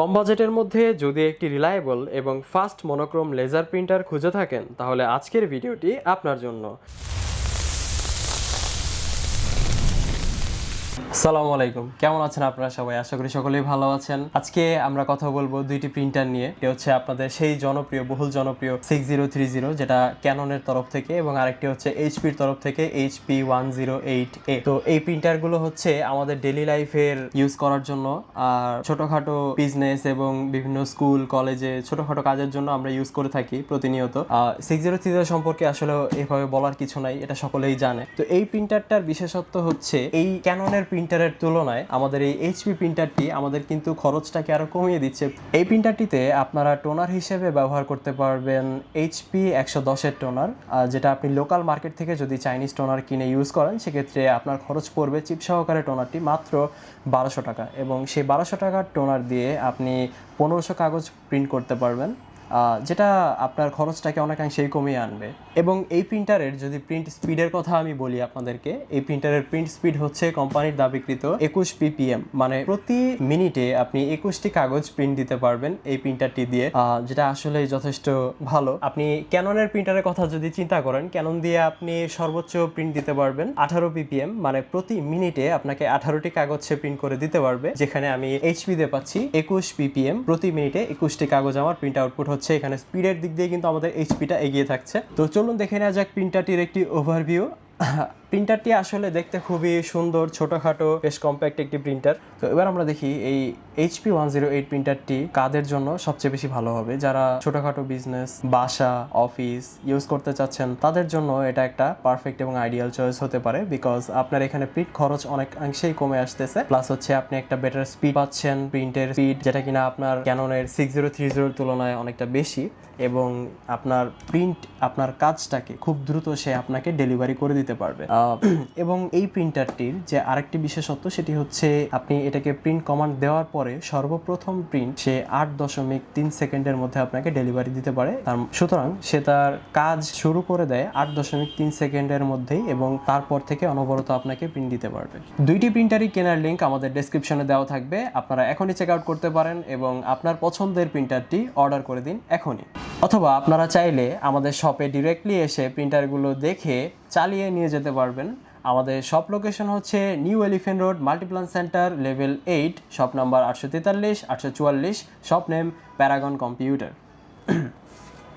কম বাজেটের মধ্যে যদি একটি রিলায়েবল এবং ফাস্ট মনোক্রোম লেজার প্রিন্টার খুঁজে থাকেন তাহলে আজকের ভিডিওটি আপনার জন্য। আসসালামু আলাইকুম, কেমন আছেন আপনারা সবাই? আশা করি সকলেই ভালো আছেন। আজকে আমরা কথা বলবো দুইটি প্রিন্টার নিয়ে। এটা হচ্ছে আপনাদের সেই বহুল জনপ্রিয় 6030 যেটা ক্যাননের তরফ থেকে, এবং আরেকটি হচ্ছে এইচপির তরফ থেকে HP 108A। তো এই প্রিন্টারগুলো হচ্ছে আমাদের ডেইলি লাইফের ইউজ করার জন্য, আর ছোটখাটো বিজনেস এবং বিভিন্ন স্কুল কলেজে ছোটখাটো কাজের জন্য আমরা ইউজ করে থাকি প্রতিনিয়ত। 6030 সম্পর্কে আসলে এভাবে বলার কিছু নাই, এটা সকলেই জানে। তো এই প্রিন্টারটার বিশেষত্ব হচ্ছে এই ক্যাননের প্রিন্টারের তুলনায় আমাদের এই এইচপি প্রিন্টারটি আমাদের কিন্তু খরচটাকে আরো কমিয়ে দিচ্ছে। এই প্রিন্টারটিতে আপনারা টোনার হিসেবে ব্যবহার করতে পারবেন HP 110-এর টোনার, যেটা আপনি লোকাল মার্কেট থেকে যদি চাইনিজ টোনার কিনে ইউজ করেন সেক্ষেত্রে আপনার খরচ পড়বে চিপ সহকারে টোনারটি মাত্র 1200 টাকা, এবং সেই 1200 টাকার টোনার দিয়ে আপনি 1500 কাগজ প্রিন্ট করতে পারবেন, যেটা আপনার খরচটাকে অনেকাংশেই কমিয়ে আনবে। এবং এই প্রিন্টারের যদি প্রিন্ট স্পিডের কথা আমি বলি আপনাদেরকে, এই প্রিন্টারের প্রিন্ট স্পিড হচ্ছে কোম্পানির দাবিকৃত 21 ppm, মানে প্রতি মিনিটে আপনি 21টি কাগজ প্রিন্ট দিতে পারবেন এই প্রিন্টারটি দিয়ে, যেটা আসলে যথেষ্ট ভালো। আপনি ক্যাননের প্রিন্টারের কথা যদি চিন্তা করেন, ক্যানন দিয়ে আপনি সর্বোচ্চ প্রিন্ট দিতে পারবেন 18 ppm, মানে প্রতি মিনিটে আপনাকে 18টি কাগজ সে প্রিন্ট করে দিতে পারবে, যেখানে আমি HP দিয়ে পাচ্ছি 21 ppm, প্রতি মিনিটে 21টি কাগজ আমার প্রিন্ট আউটপুট হচ্ছে। এখানে স্পিডের দিক দিয়ে কিন্তু আমাদের HPটা এগিয়ে থাকছে। তো চলুন দেখে নেওয়া যাক প্রিন্টারটির একটি ওভারভিউ। প্রিন্টারটি আসলে দেখতে খুবই সুন্দর, ছোটখাটো, বেশ কম্প্যাক্ট একটি প্রিন্টার। তো এবার আমরা দেখি এই HP 108 প্রিন্টারটি কাদের জন্য সবচেয়ে বেশি ভালো হবে। যারা ছোটখাটো বিজনেস, বাসা, অফিস ইউজ করতে চাচ্ছেন তাদের জন্য এটা একটা পারফেক্ট এবং আইডিয়াল চয়েস হতে পারে, বিকজ আপনার এখানে প্রিন্ট খরচ অনেকাংশেই কমে আসতেছে, প্লাস হচ্ছে আপনি একটা বেটার স্পিড পাচ্ছেন, প্রিন্টের স্পিড যেটা কিনা আপনার ক্যাননের 6030 তুলনায় অনেকটা বেশি, এবং আপনার প্রিন্ট আপনার কাজটাকে খুব দ্রুত সে আপনাকে ডেলিভারি করে দিতে পারবে। এবং এই প্রিন্টারটির যে আরেকটি বিশেষত্ব সেটি হচ্ছে আপনি এটাকে প্রিন্ট কমান্ড দেওয়ার পরে সর্বপ্রথম প্রিন্ট সে 8.3 সেকেন্ডের মধ্যে আপনাকে ডেলিভারি দিতে পারে। সুতরাং সে তার কাজ শুরু করে দেয় 8.3 সেকেন্ডের মধ্যেই, এবং তারপর থেকে অনবরত আপনাকে প্রিন্ট দিতে পারবে। দুইটি প্রিন্টারই কেনার লিঙ্ক আমাদের ডেসক্রিপশনে দেওয়া থাকবে, আপনারা এখনই চেক আউট করতে পারেন এবং আপনার পছন্দের প্রিন্টারটি অর্ডার করে দিন এখনই। অথবা আপনারা চাইলে আমাদের শপে ডিরেক্টলি এসে প্রিন্টারগুলো দেখে চালিয়ে নিয়ে যেতে পারবেন। আমাদের শপ লোকেশন হচ্ছে new elephant road, Multiplan centre, level 8, shop number 843, 844, shop name Paragon computer.